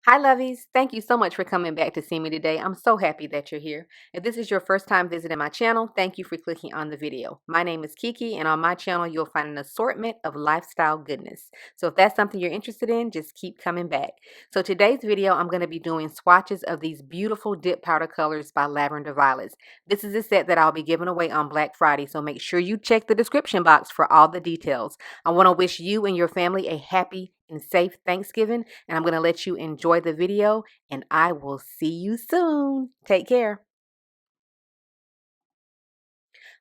Hi, lovies. Thank you so much for coming back to see me today. I'm so happy that you're here. If this is your first time visiting my channel, thank you for clicking on the video. My name is Kiki, and on my channel, you'll find an assortment of lifestyle goodness. So if that's something you're interested in, just keep coming back. So today's video, I'm going to be doing swatches of these beautiful dip powder colors by Lavender Violets. This is a set that I'll be giving away on Black Friday, so make sure you check the description box for all the details. I want to wish you and your family a happy and safe Thanksgiving, and I'm going to let you enjoy the video, and I will see you soon. Take care.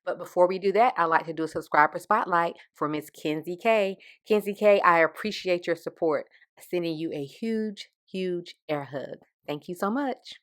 But before we do that, I'd like to do a subscriber spotlight for Miss Kenzie K. Kenzie K, I appreciate your support. Sending you a huge, huge air hug. Thank you so much.